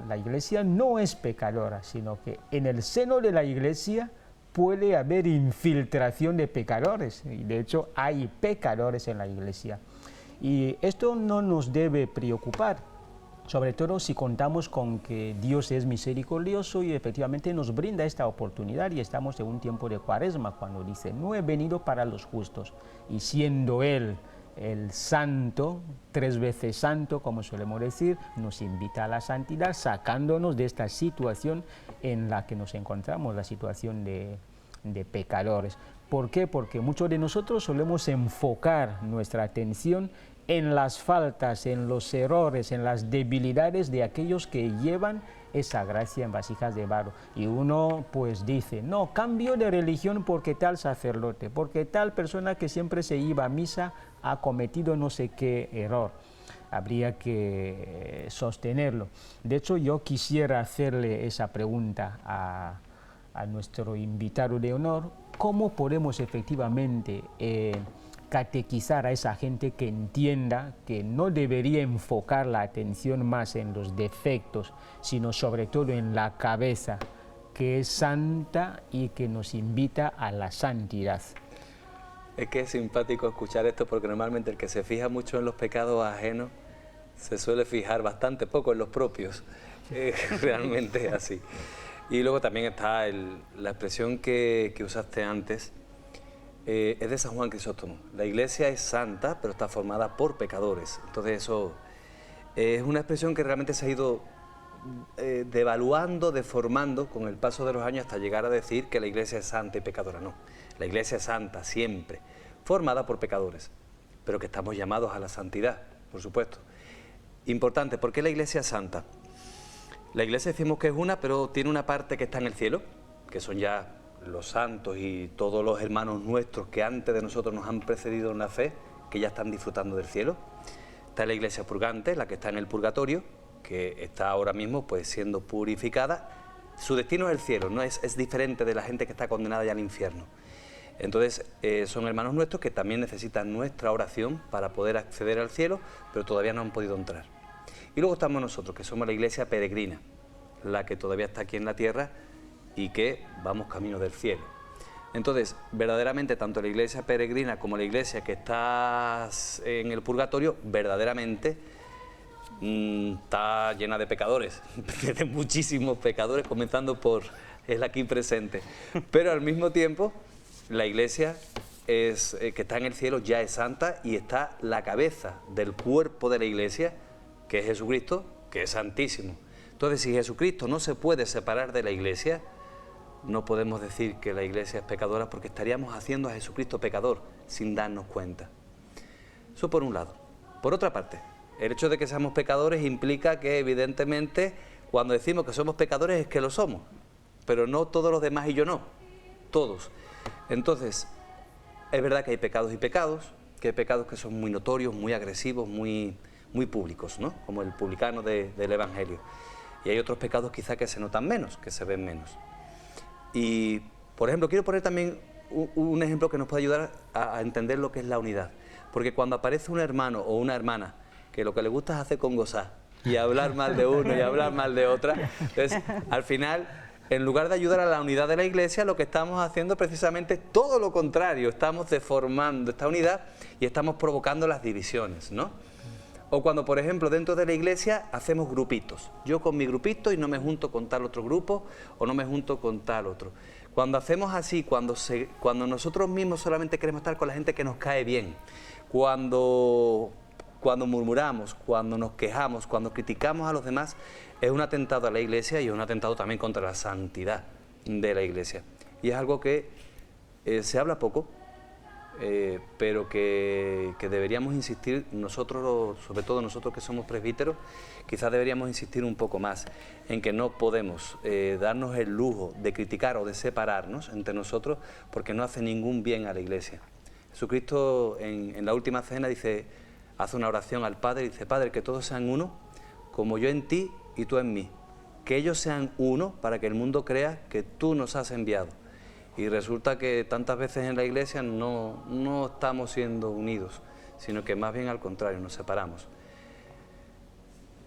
la Iglesia no es pecadora, sino que en el seno de la Iglesia puede haber infiltración de pecadores, y de hecho hay pecadores en la Iglesia. Y esto no nos debe preocupar, sobre todo si contamos con que Dios es misericordioso y efectivamente nos brinda esta oportunidad, y estamos en un tiempo de Cuaresma, cuando dice, no he venido para los justos, y siendo Él el santo, 3 veces santo, como solemos decir, nos invita a la santidad, sacándonos de esta situación en la que nos encontramos, la situación de pecadores. ¿Por qué? Porque muchos de nosotros solemos enfocar nuestra atención en las faltas, en los errores, en las debilidades de aquellos que llevan esa gracia en vasijas de barro. Y uno pues dice, no, cambio de religión porque tal sacerdote, porque tal persona que siempre se iba a misa ha cometido no sé qué error. Habría que sostenerlo. De hecho, yo quisiera hacerle esa pregunta a nuestro invitado de honor: ¿cómo podemos efectivamente catequizar a esa gente que entienda que no debería enfocar la atención más en los defectos, sino sobre todo en la cabeza, que es santa y que nos invita a la santidad? Es que es simpático escuchar esto, porque normalmente el que se fija mucho en los pecados ajenos se suele fijar bastante poco en los propios. Realmente es así. Y luego también está la expresión que usaste antes, es de San Juan Crisóstomo. La Iglesia es santa, pero está formada por pecadores. Entonces eso es una expresión que realmente se ha ido devaluando, deformando con el paso de los años, hasta llegar a decir que la Iglesia es santa y pecadora. No, la Iglesia es santa siempre, formada por pecadores, pero que estamos llamados a la santidad, por supuesto. Importante, ¿por qué la Iglesia es santa? La Iglesia decimos que es una, pero tiene una parte que está en el cielo, que son ya los santos y todos los hermanos nuestros que antes de nosotros nos han precedido en la fe, que ya están disfrutando del cielo. Está la Iglesia purgante, la que está en el purgatorio, que está ahora mismo pues siendo purificada. Su destino es el cielo, no es diferente de la gente que está condenada ya al infierno. Entonces son hermanos nuestros que también necesitan nuestra oración para poder acceder al cielo, pero todavía no han podido entrar. Y luego estamos nosotros, que somos la Iglesia peregrina, la que todavía está aquí en la tierra y que vamos camino del cielo. Entonces, verdaderamente, tanto la Iglesia peregrina como la Iglesia que está en el purgatorio, verdaderamente está llena de pecadores, de muchísimos pecadores, comenzando por el aquí presente. Pero al mismo tiempo, la Iglesia que está en el cielo ya es santa, y está la cabeza del cuerpo de la Iglesia, que es Jesucristo, que es santísimo. Entonces, si Jesucristo no se puede separar de la Iglesia, no podemos decir que la Iglesia es pecadora, porque estaríamos haciendo a Jesucristo pecador sin darnos cuenta. Eso por un lado. Por otra parte, el hecho de que seamos pecadores implica que, evidentemente, cuando decimos que somos pecadores es que lo somos, pero no todos los demás y yo no, todos. Entonces, es verdad que hay pecados y pecados, que hay pecados que son muy notorios, muy agresivos, muy públicos, ¿no? Como el publicano del Evangelio. Y hay otros pecados quizá que se notan menos, que se ven menos. Y, por ejemplo, quiero poner también un ejemplo que nos puede ayudar a entender lo que es la unidad. Porque cuando aparece un hermano o una hermana que lo que le gusta es hacer con gozar y hablar mal de uno y hablar mal de otra, entonces, al final, en lugar de ayudar a la unidad de la Iglesia, lo que estamos haciendo precisamente es todo lo contrario. Estamos deformando esta unidad y estamos provocando las divisiones, ¿no? O cuando, por ejemplo, dentro de la iglesia hacemos grupitos. Yo con mi grupito y no me junto con tal otro grupo o no me junto con tal otro. Cuando hacemos así, cuando nosotros mismos solamente queremos estar con la gente que nos cae bien, cuando murmuramos, cuando nos quejamos, cuando criticamos a los demás, es un atentado a la iglesia y es un atentado también contra la santidad de la iglesia. Y es algo que se habla poco, pero que deberíamos insistir nosotros, sobre todo nosotros que somos presbíteros, quizás deberíamos insistir un poco más en que no podemos darnos el lujo de criticar o de separarnos entre nosotros porque no hace ningún bien a la iglesia. Jesucristo en la última cena hace una oración al Padre y dice: Padre, que todos sean uno, como yo en ti y tú en mí. Que ellos sean uno para que el mundo crea que tú nos has enviado. Y resulta que tantas veces en la iglesia no estamos siendo unidos, sino que más bien al contrario, nos separamos.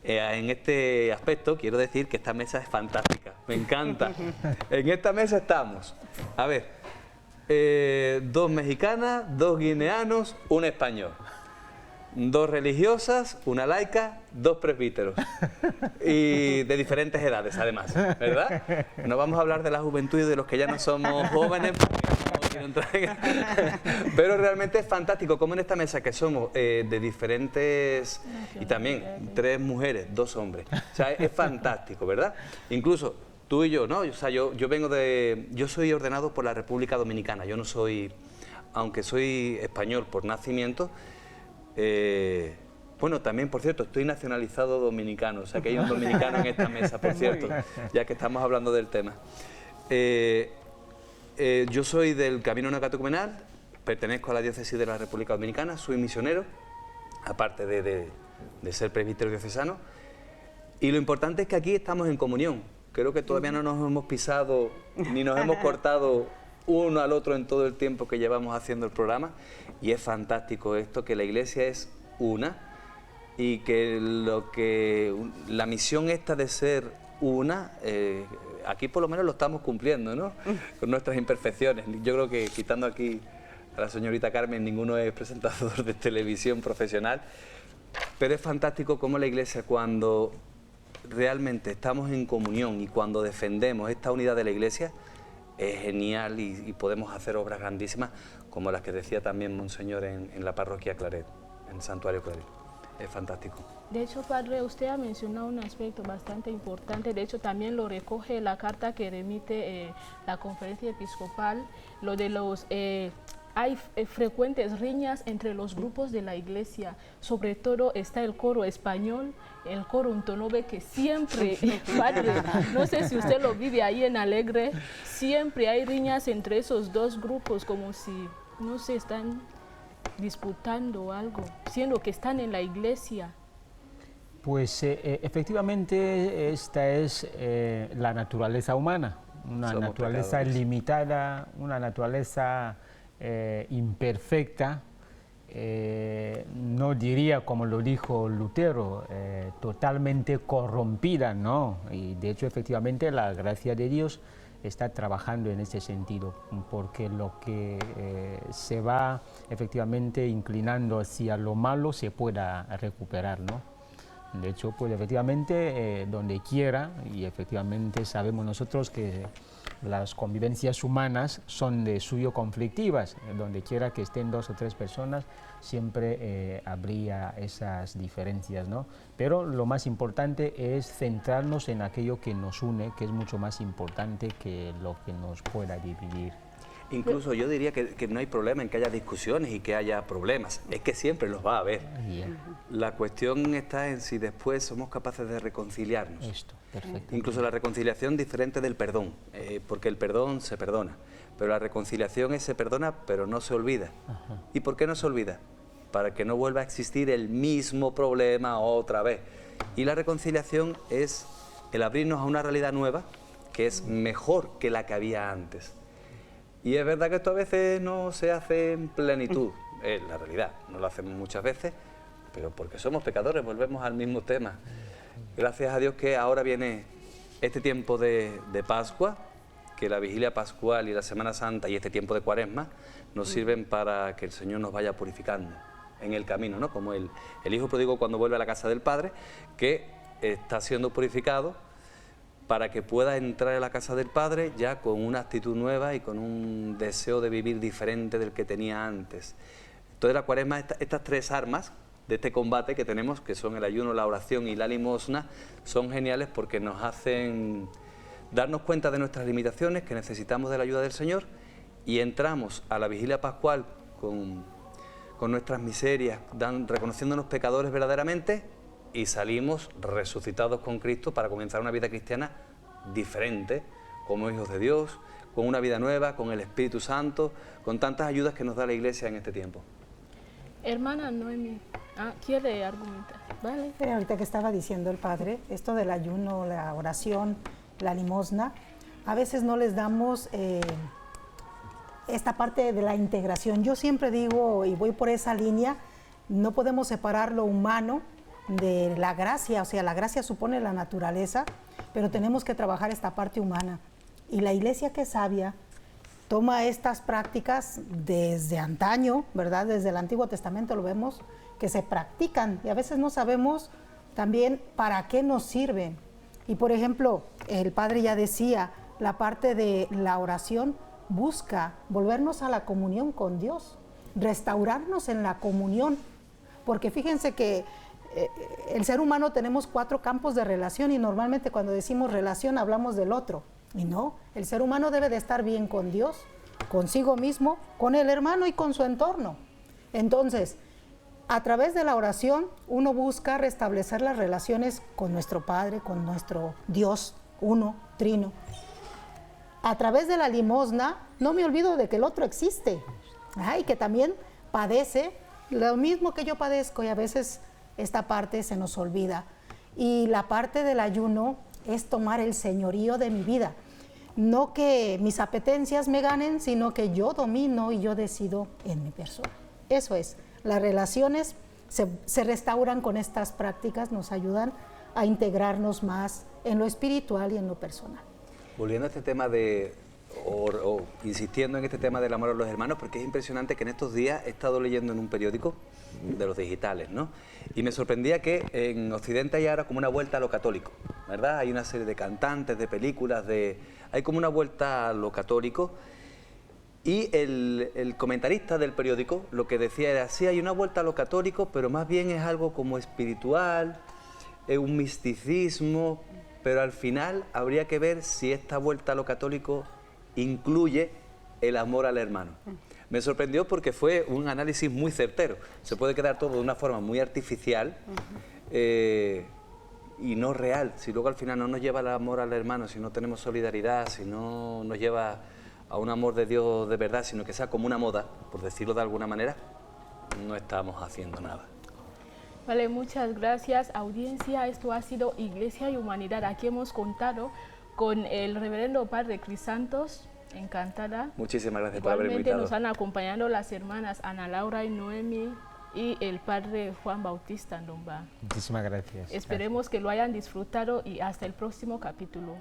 En este aspecto quiero decir que esta mesa es fantástica, me encanta. En esta mesa estamos, a ver, 2 mexicanas, 2 guineanos, un español. 2 religiosas, una laica, 2 presbíteros y de diferentes edades además, ¿verdad? No vamos a hablar de la juventud y de los que ya no somos jóvenes porque no quiero entrar pero realmente es fantástico como en esta mesa que somos de diferentes y también 3 mujeres, 2 hombres, o sea, es fantástico, ¿verdad? Incluso tú y yo, ¿no? O sea, yo soy ordenado por la República Dominicana, yo no soy, aunque soy español por nacimiento. Bueno, también, por cierto, estoy nacionalizado dominicano, o sea que hay un dominicano en esta mesa, por cierto, ya que estamos hablando del tema. Yo soy del Camino Neocatecumenal, pertenezco a la diócesis de la República Dominicana, soy misionero, aparte de ser presbítero diocesano, y lo importante es que aquí estamos en comunión. Creo que todavía no nos hemos pisado ni nos hemos cortado uno al otro en todo el tiempo que llevamos haciendo el programa, y es fantástico esto, que la iglesia es una y que la misión esta de ser una, aquí por lo menos lo estamos cumpliendo, ¿no? Con nuestras imperfecciones. Yo creo que quitando aquí a la señorita Carmen, ninguno es presentador de televisión profesional, pero es fantástico cómo la iglesia, cuando realmente estamos en comunión y cuando defendemos esta unidad de la iglesia, es genial y podemos hacer obras grandísimas como las que decía también Monseñor en la parroquia Claret, en el Santuario Claret. Es fantástico. De hecho, Padre, usted ha mencionado un aspecto bastante importante, de hecho también lo recoge la carta que remite la Conferencia Episcopal, lo de los... hay frecuentes riñas entre los grupos de la iglesia, sobre todo está el coro español, el coro Untonobe, que siempre, Padre, no sé si usted lo vive ahí en Alegre, siempre hay riñas entre esos 2 grupos, como si, no sé, están disputando algo, siendo que están en la iglesia. Pues efectivamente esta es la naturaleza humana, una Somos naturaleza pecadores. limitada, una naturaleza imperfecta, no diría como lo dijo Lutero, totalmente corrompida, ¿no? Y de hecho efectivamente la gracia de Dios está trabajando en ese sentido, porque lo que se va efectivamente inclinando hacia lo malo se pueda recuperar, ¿no? De hecho, pues efectivamente, donde quiera, y efectivamente sabemos nosotros que las convivencias humanas son de suyo conflictivas, donde quiera que estén 2 o 3 personas, siempre habría esas diferencias, ¿no? Pero lo más importante es centrarnos en aquello que nos une, que es mucho más importante que lo que nos pueda dividir. Incluso yo diría que no hay problema en que haya discusiones y que haya problemas, es que siempre los va a haber. Bien. La cuestión está en si después somos capaces de reconciliarnos. Esto, perfecto. Incluso la reconciliación diferente del perdón, porque el perdón se perdona, pero la reconciliación se perdona pero no se olvida. Ajá. ¿Y por qué no se olvida? Para que no vuelva a existir el mismo problema otra vez. Y la reconciliación es el abrirnos a una realidad nueva que es mejor que la que había antes. Y es verdad que esto a veces no se hace en plenitud, es la realidad, no lo hacemos muchas veces, pero porque somos pecadores, volvemos al mismo tema. Gracias a Dios que ahora viene este tiempo de Pascua, que la vigilia pascual y la Semana Santa y este tiempo de Cuaresma nos sirven para que el Señor nos vaya purificando en el camino, ¿no? Como el hijo pródigo cuando vuelve a la casa del padre, que está siendo purificado para que pueda entrar a la casa del padre ya con una actitud nueva y con un deseo de vivir diferente del que tenía antes. Entonces la Cuaresma, estas tres armas de este combate que tenemos, que son el ayuno, la oración y la limosna, son geniales porque nos hacen darnos cuenta de nuestras limitaciones, que necesitamos de la ayuda del Señor, y entramos a la vigilia pascual con nuestras miserias, reconociéndonos pecadores verdaderamente, y salimos resucitados con Cristo para comenzar una vida cristiana diferente, como hijos de Dios, con una vida nueva, con el Espíritu Santo, con tantas ayudas que nos da la Iglesia en este tiempo. Hermana Noemi, ¿quiere argumentar? Vale. Pero ahorita que estaba diciendo el padre, esto del ayuno, la oración, la limosna, a veces no les damos esta parte de la integración. Yo siempre digo, y voy por esa línea, no podemos separar lo humano de la gracia, o sea, la gracia supone la naturaleza, pero tenemos que trabajar esta parte humana. Y la Iglesia, que es sabia, toma estas prácticas desde antaño, ¿verdad? Desde el Antiguo Testamento lo vemos, que se practican, y a veces no sabemos también para qué nos sirven. Y por ejemplo, el padre ya decía, la parte de la oración busca volvernos a la comunión con Dios, restaurarnos en la comunión, porque fíjense que el ser humano tenemos 4 campos de relación, y normalmente cuando decimos relación hablamos del otro, y no, el ser humano debe de estar bien con Dios, consigo mismo, con el hermano y con su entorno. Entonces, a través de la oración uno busca restablecer las relaciones con nuestro Padre, con nuestro Dios uno, trino. A través de la limosna no me olvido de que el otro existe, y que también padece lo mismo que yo padezco, y a veces esta parte se nos olvida. Y la parte del ayuno es tomar el señorío de mi vida. No que mis apetencias me ganen, sino que yo domino y yo decido en mi persona. Eso es, las relaciones se restauran con estas prácticas, nos ayudan a integrarnos más en lo espiritual y en lo personal. Volviendo a este tema insistiendo en este tema del amor a los hermanos, porque es impresionante que en estos días he estado leyendo en un periódico de los digitales, ¿no? Y me sorprendía que en Occidente hay ahora como una vuelta a lo católico, ¿verdad? Hay una serie de cantantes, de películas, hay como una vuelta a lo católico, y el comentarista del periódico lo que decía era, sí, hay una vuelta a lo católico, pero más bien es algo como espiritual, un misticismo, pero al final habría que ver si esta vuelta a lo católico incluye el amor al hermano. Me sorprendió porque fue un análisis muy certero. Se puede quedar todo de una forma muy artificial y no real. Si luego al final no nos lleva el amor al hermano, si no tenemos solidaridad, si no nos lleva a un amor de Dios de verdad, sino que sea como una moda, por decirlo de alguna manera, no estamos haciendo nada. Vale, muchas gracias, audiencia. Esto ha sido Iglesia y Humanidad. Aquí hemos contado con el reverendo padre Crisantos, encantada. Muchísimas gracias por haberme Igualmente invitado. nos han acompañado las hermanas Ana Laura y Noemi y el padre Juan Bautista Ndomba. Muchísimas gracias. Esperemos que lo hayan disfrutado y hasta el próximo capítulo.